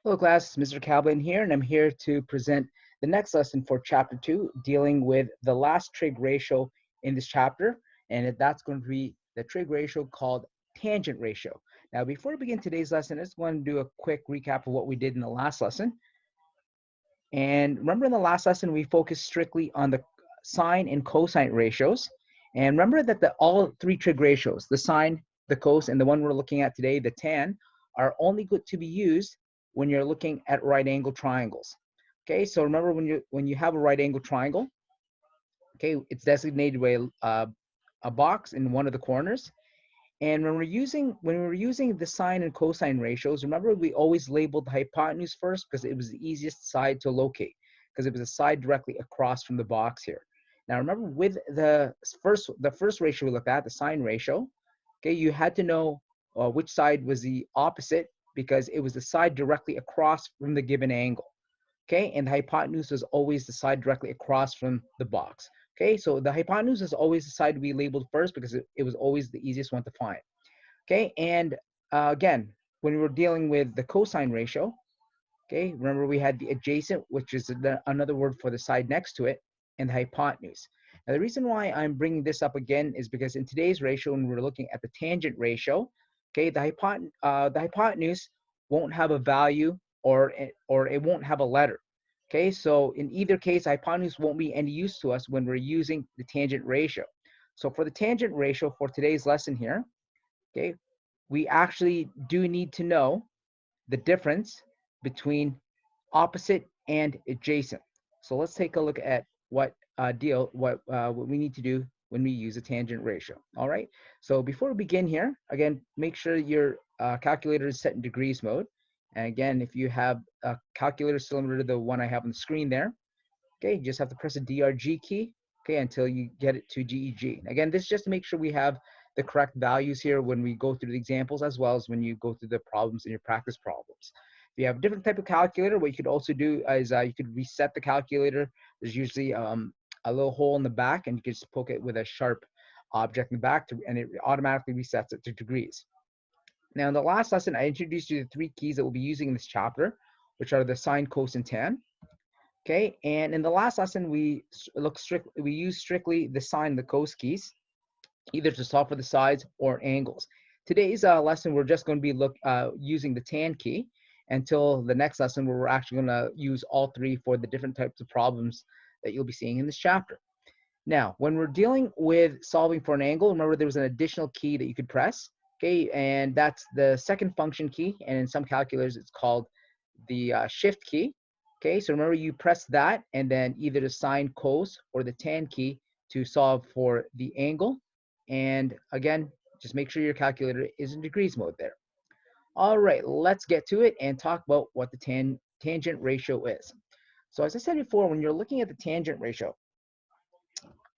Hello class, it's Mr. Calvin here, and I'm here to present the next lesson for chapter 2, dealing with the last trig ratio in this chapter, and that's going to be the trig ratio called tangent ratio. Now, before we begin today's lesson, I just want to do a quick recap of what we did in the last lesson. And remember in the last lesson, we focused strictly on the sine and cosine ratios. And remember that all three trig ratios, the sine, the cos, and the one we're looking at today, the tan, are only good to be used when you're looking at right angle triangles. Okay, so remember when you have a right angle triangle, okay, it's designated by a box in one of the corners. And when we're using the sine and cosine ratios, remember we always labeled the hypotenuse first because it was the easiest side to locate because it was a side directly across from the box here. Now remember with the first ratio we looked at, the sine ratio, okay, you had to know which side was the opposite because it was the side directly across from the given angle. Okay, and the hypotenuse was always the side directly across from the box. Okay, so the hypotenuse is always the side we labeled first because it was always the easiest one to find. Okay, and again, when we were dealing with the cosine ratio, okay, remember we had the adjacent, which is another word for the side next to it, and the hypotenuse. Now, the reason why I'm bringing this up again is because in today's ratio, when we're looking at the tangent ratio, okay, the hypotenuse won't have a value or it won't have a letter. Okay, so in either case, hypotenuse won't be any use to us when we're using the tangent ratio. So for the tangent ratio for today's lesson here, okay, we actually do need to know the difference between opposite and adjacent. So let's take a look at what we need to do when we use a tangent ratio. All right. So before we begin here, again, make sure your calculator is set in degrees mode. And again, if you have a calculator similar to the one I have on the screen there, okay, you just have to press the DRG key, okay, until you get it to GEG. Again, this is just to make sure we have the correct values here when we go through the examples as well as when you go through the problems in your practice problems. If you have a different type of calculator, what you could also do is you could reset the calculator. There's usually a little hole in the back, and you can just poke it with a sharp object in the back, and it automatically resets it to degrees. Now, in the last lesson, I introduced you to the three keys that we'll be using in this chapter, which are the sine, cos, and tan. Okay, and in the last lesson, we used strictly the sine and the cos keys, either to solve for the sides or angles. Today's lesson, we're just going to be using the tan key until the next lesson where we're actually going to use all three for the different types of problems that you'll be seeing in this chapter. Now, when we're dealing with solving for an angle, remember there was an additional key that you could press, okay, and that's the second function key, and in some calculators it's called the shift key. Okay, so remember you press that and then either the sine, cos, or the tan key to solve for the angle. And again, just make sure your calculator is in degrees mode there. All right, let's get to it and talk about what the tangent ratio is. So as I said before, when you're looking at the tangent ratio,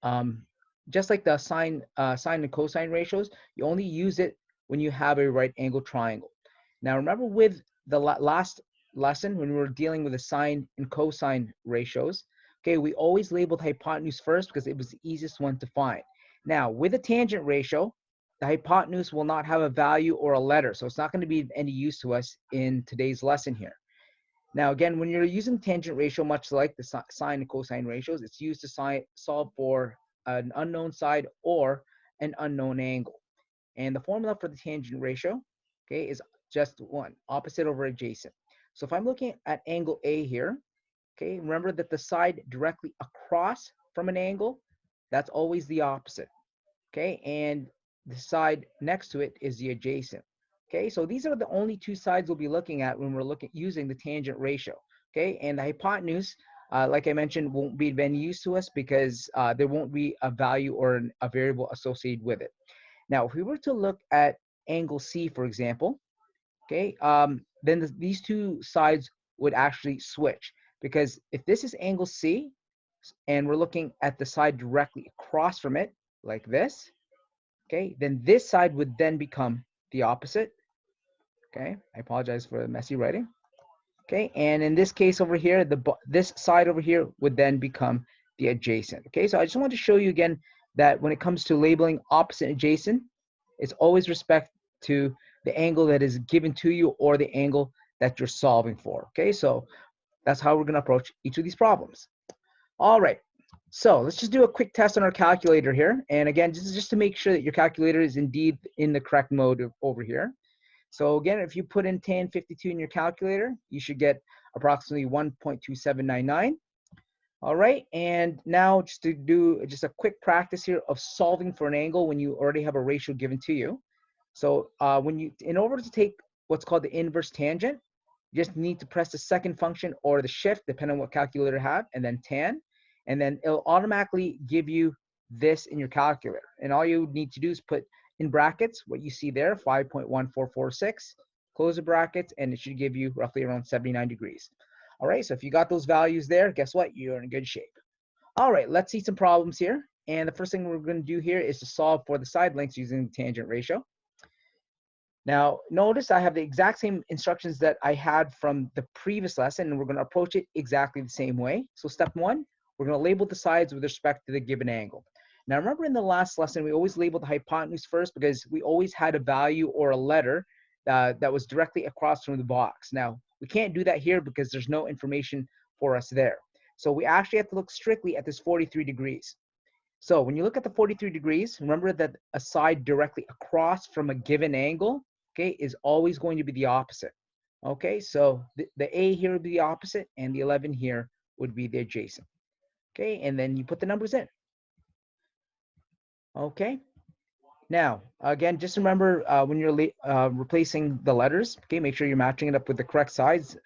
um, just like the sine and cosine ratios, you only use it when you have a right angle triangle. Now remember with the last lesson when we were dealing with the sine and cosine ratios, okay, we always labeled hypotenuse first because it was the easiest one to find. Now with a tangent ratio, the hypotenuse will not have a value or a letter, so it's not going to be of any use to us in today's lesson here. Now, again, when you're using tangent ratio, much like the sine and cosine ratios, it's used to solve for an unknown side or an unknown angle. And the formula for the tangent ratio, okay, is just one, opposite over adjacent. So if I'm looking at angle A here, okay, remember that the side directly across from an angle, that's always the opposite, okay? And the side next to it is the adjacent. Okay, so these are the only two sides we'll be looking at when we're using the tangent ratio. Okay, and the hypotenuse, like I mentioned, won't be of any use to us because there won't be a value or a variable associated with it. Now, if we were to look at angle C, for example, okay, then these two sides would actually switch because if this is angle C and we're looking at the side directly across from it, like this, okay, then this side would then become the opposite. Okay, I apologize for the messy writing. Okay, and in this case over here, this side over here would then become the adjacent. Okay, so I just want to show you again that when it comes to labeling opposite and adjacent, it's always respect to the angle that is given to you or the angle that you're solving for. Okay, so that's how we're going to approach each of these problems. All right, so let's just do a quick test on our calculator here. And again, this is just to make sure that your calculator is indeed in the correct mode over here. So again, if you put in tan 52 in your calculator, you should get approximately 1.2799. All right, and now just to do just a quick practice here of solving for an angle when you already have a ratio given to you. So in order to take what's called the inverse tangent, you just need to press the second function or the shift, depending on what calculator you have, and then tan, and then it'll automatically give you this in your calculator. And all you need to do is put in brackets what you see there, 5.1446, close the brackets, and it should give you roughly around 79 degrees. All right, so if you got those values there, guess what? You're in good shape. All right, let's see some problems here. And the first thing we're going to do here is to solve for the side lengths using the tangent ratio. Now, notice I have the exact same instructions that I had from the previous lesson, and we're going to approach it exactly the same way. So step one, we're going to label the sides with respect to the given angle. Now, remember in the last lesson, we always labeled the hypotenuse first because we always had a value or a letter that was directly across from the box. Now, we can't do that here because there's no information for us there. So we actually have to look strictly at this 43 degrees. So when you look at the 43 degrees, remember that a side directly across from a given angle, okay, is always going to be the opposite. Okay, so the A here would be the opposite, and the 11 here would be the adjacent. Okay, and then you put the numbers in. Okay, now again, just remember when you're replacing the letters, okay, make sure you're matching it up with the correct sides.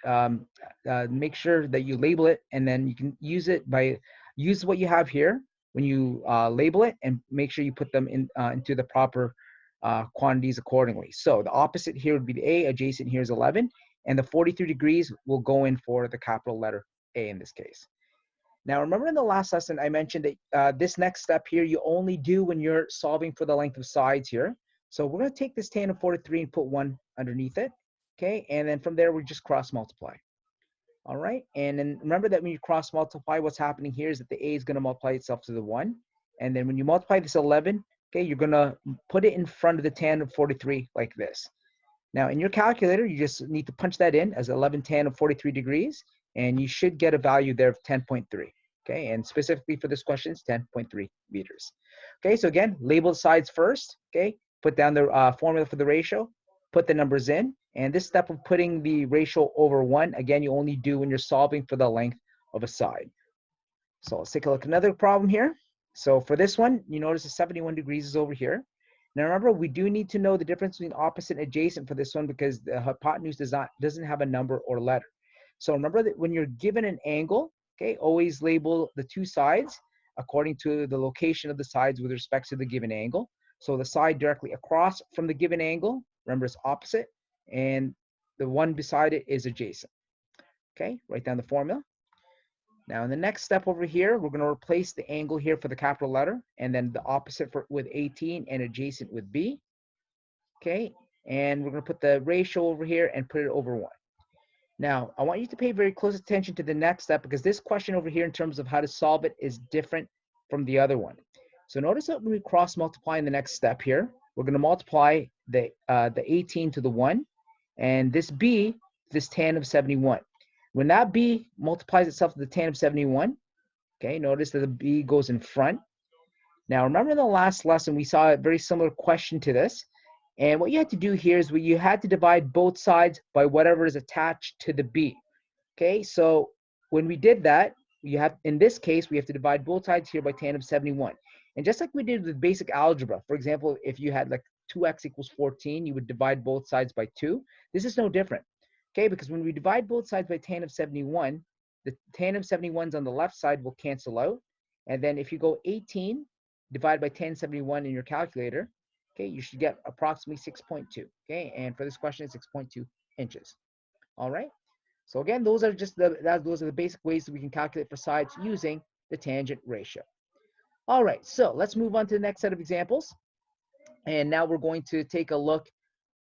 Make sure that you label it, and then you can use it by use what you have here when you label it, and make sure you put them in into the proper quantities accordingly. So the opposite here would be the A, adjacent here is 11, and the 43 degrees will go in for the capital letter A in this case. Now, remember in the last lesson, I mentioned that this next step here, you only do when you're solving for the length of sides here. So we're going to take this tan of 43 and put 1 underneath it, okay? And then from there, we just cross multiply. All right, and then remember that when you cross multiply, what's happening here is that the A is going to multiply itself to the 1. And then when you multiply this 11, okay, you're going to put it in front of the tan of 43 like this. Now, in your calculator, you just need to punch that in as 11 tan of 43 degrees, and you should get a value there of 10.3. Okay, and specifically for this question, it's 10.3 meters. Okay, so again, label the sides first. Okay, put down the formula for the ratio, put the numbers in, and this step of putting the ratio over 1, again, you only do when you're solving for the length of a side. So let's take a look at another problem here. So for this one, you notice the 71 degrees is over here. Now remember, we do need to know the difference between opposite and adjacent for this one because the hypotenuse doesn't have a number or letter. So remember that when you're given an angle, okay, always label the two sides according to the location of the sides with respect to the given angle. So the side directly across from the given angle, remember, it's opposite, and the one beside it is adjacent. Okay, write down the formula. Now in the next step over here, we're going to replace the angle here for the capital letter, and then the opposite with 18 and adjacent with B. Okay, and we're going to put the ratio over here and put it over 1. Now, I want you to pay very close attention to the next step because this question over here in terms of how to solve it is different from the other one. So notice that when we cross multiply in the next step here, we're going to multiply the 18 to the 1, and this B, this tan of 71. When that B multiplies itself to the tan of 71, okay, notice that the B goes in front. Now, remember in the last lesson, we saw a very similar question to this. And what you had to do here is you had to divide both sides by whatever is attached to the B. Okay, so when we did that, in this case, we have to divide both sides here by tan of 71. And just like we did with basic algebra, for example, if you had like 2x equals 14, you would divide both sides by 2. This is no different. Okay, because when we divide both sides by tan of 71, the tan of 71s on the left side will cancel out. And then if you go 18 divided by tan 71 in your calculator, okay, you should get approximately 6.2. Okay, and for this question, it's 6.2 inches. All right. So again, those are the basic ways that we can calculate for sides using the tangent ratio. All right. So let's move on to the next set of examples. And now we're going to take a look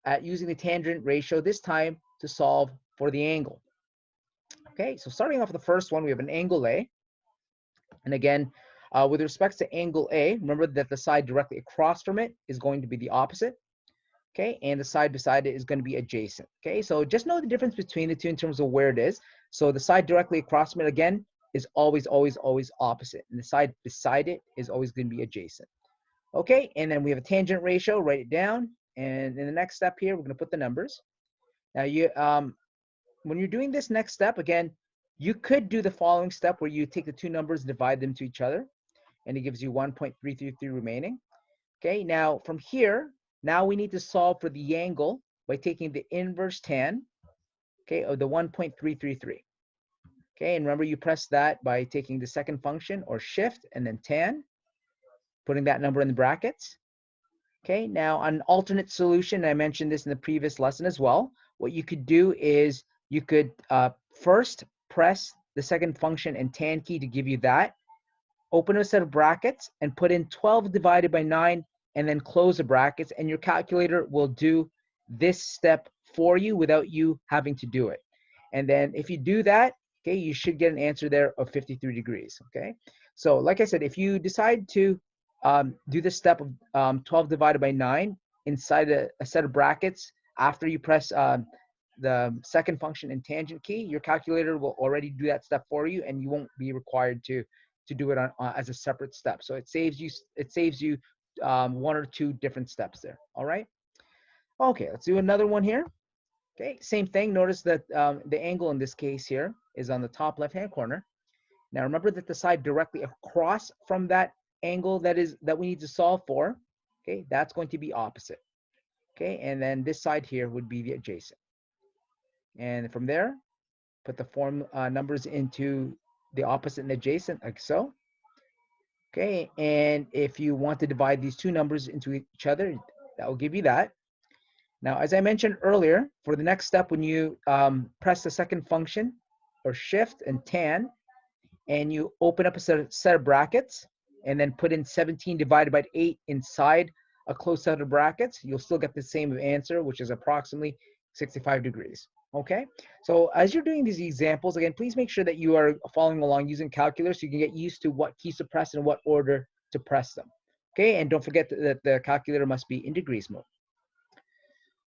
at using the tangent ratio this time to solve for the angle. Okay. So starting off with the first one, we have an angle A. And again, with respect to angle A, remember that the side directly across from it is going to be the opposite. okay? And the side beside it is going to be adjacent, okay? So just know the difference between the two in terms of where it is. So the side directly across from it, again, is always, always, always opposite. And the side beside it is always going to be adjacent. Okay, and then we have a tangent ratio, write it down. And in the next step here, we're going to put the numbers. Now, when you're doing this next step, again, you could do the following step where you take the two numbers and divide them to each other, and it gives you 1.333 remaining. Okay, now from here, now we need to solve for the angle by taking the inverse tan, okay, of the 1.333. Okay, and remember you press that by taking the second function or shift and then tan, putting that number in the brackets. Okay, now an alternate solution, I mentioned this in the previous lesson as well, what you could do is you could first press the second function and tan key to give you that, open a set of brackets and put in 12 divided by 9 and then close the brackets, and your calculator will do this step for you without you having to do it. And then if you do that, okay, you should get an answer there of 53 degrees, okay? So like I said, if you decide to do this step of 12 divided by 9 inside a set of brackets after you press the second function and tangent key, your calculator will already do that step for you, and you won't be required to do it as a separate step. So it saves you one or two different steps there. All right. Okay, let's do another one here. Okay, same thing. Notice that the angle in this case here is on the top left-hand corner. Now remember that the side directly across from that angle that we need to solve for, okay, that's going to be opposite. Okay, and then this side here would be the adjacent. And from there, put the form numbers into the opposite and adjacent like so. Okay, and if you want to divide these two numbers into each other, that will give you that. Now, as I mentioned earlier, for the next step, when you press the second function or shift and tan, and you open up a set of brackets and then put in 17 divided by 8 inside a closed set of brackets, you'll still get the same answer, which is approximately 65 degrees. Okay, so as you're doing these examples, again, please make sure that you are following along using calculators so you can get used to what keys to press and what order to press them. Okay, and don't forget that the calculator must be in degrees mode.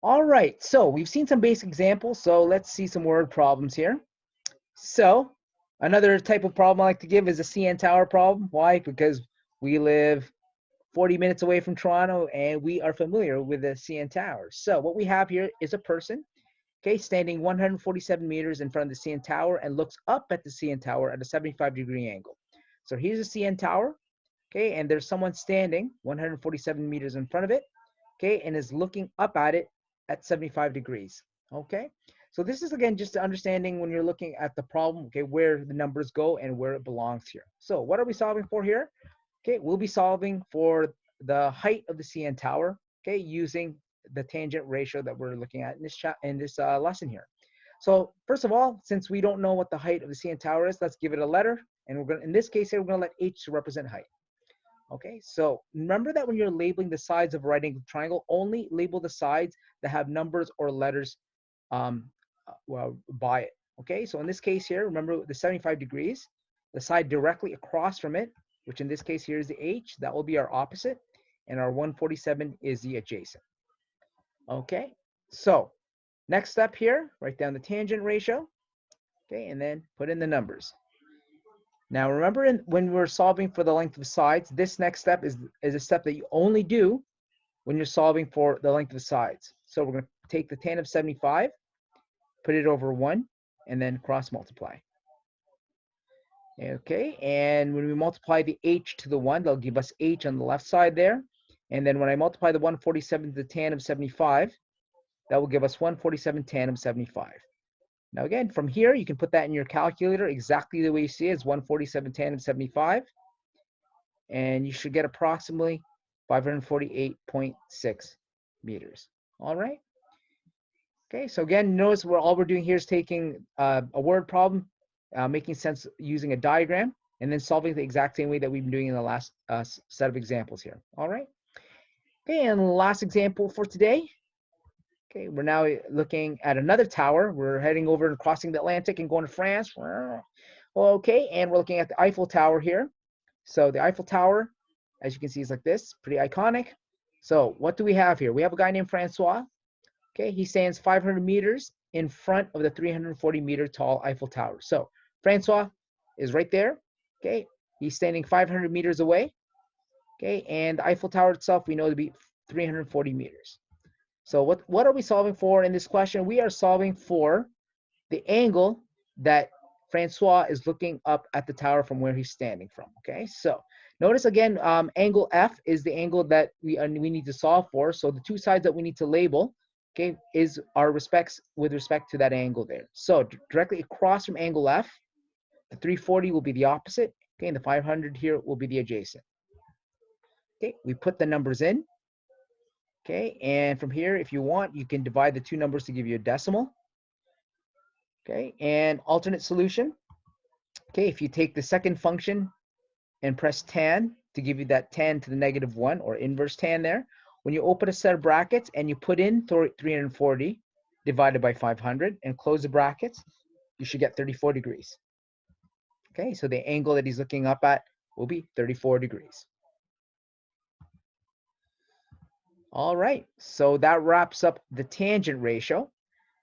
All right, so we've seen some basic examples, so let's see some word problems here. So another type of problem I like to give is a CN Tower problem. Why? Because we live 40 minutes away from Toronto and we are familiar with the CN Tower. So what we have here is a person, okay, standing 147 meters in front of the CN Tower and looks up at the CN Tower at a 75-degree angle. So here's the CN Tower, okay, and there's someone standing 147 meters in front of it, okay, and is looking up at it at 75 degrees, okay? So this is, again, just understanding when you're looking at the problem, okay, where the numbers go and where it belongs here. So what are we solving for here? Okay, we'll be solving for the height of the CN Tower, okay, using the tangent ratio that we're looking at in this lesson here. So first of all, since we don't know what the height of the CN Tower is, let's give it a letter. And we're going to, in this case here, we're going to let H to represent height. Okay, so remember that when you're labeling the sides of a right angled triangle, only label the sides that have numbers or letters by it. Okay, so in this case here, remember the 75 degrees, the side directly across from it, which in this case here is the H, that will be our opposite, and our 147 is the adjacent. Okay, so next step here, write down the tangent ratio, okay, and then put in the numbers. Now remember, when we're solving for the length of sides, this next step is a step that you only do when you're solving for the length of sides. So we're going to take the tan of 75, put it over 1, and then cross multiply. Okay, and when we multiply the H to the 1, that'll give us H on the left side there. And then when I multiply the 147 to the tan of 75, that will give us 147 tan of 75. Now again, from here, you can put that in your calculator exactly the way you see it. It's 147 tan of 75. And you should get approximately 548.6 meters. All right. Okay, so again, notice all we're doing here is taking a word problem, making sense using a diagram, and then solving the exact same way that we've been doing in the last set of examples here. All right. Okay, and the last example for today. Okay, we're now looking at another tower. We're heading over and crossing the Atlantic and going to France. Okay, and we're looking at the Eiffel Tower here. So the Eiffel Tower, as you can see, is like this, pretty iconic. So what do we have here? We have a guy named Francois. Okay, he stands 500 meters in front of the 340-meter tall Eiffel Tower. So Francois is right there. Okay, he's standing 500 meters away. Okay, and the Eiffel Tower itself we know to be 340 meters. So what are we solving for in this question? We are solving for the angle that Francois is looking up at the tower from where he's standing from. Okay, so notice again, angle F is the angle that we need to solve for. So the two sides that we need to label, okay, is our respects with respect to that angle there. So directly across from angle F, the 340 will be the opposite. Okay, and the 500 here will be the adjacent. Okay, we put the numbers in. Okay, and from here, if you want, you can divide the two numbers to give you a decimal. Okay, and alternate solution. Okay, if you take the second function and press tan to give you that tan to the -1 or inverse tan there, when you open a set of brackets and you put in 340 divided by 500 and close the brackets, you should get 34 degrees. Okay, so the angle that he's looking up at will be 34 degrees. All right, so that wraps up the tangent ratio.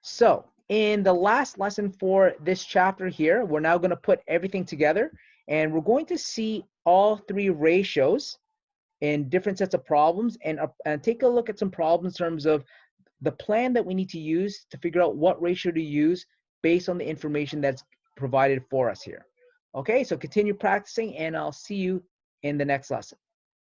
So in the last lesson for this chapter here, we're now going to put everything together and we're going to see all three ratios in different sets of problems and take a look at some problems in terms of the plan that we need to use to figure out what ratio to use based on the information that's provided for us here. Okay, so continue practicing and I'll see you in the next lesson.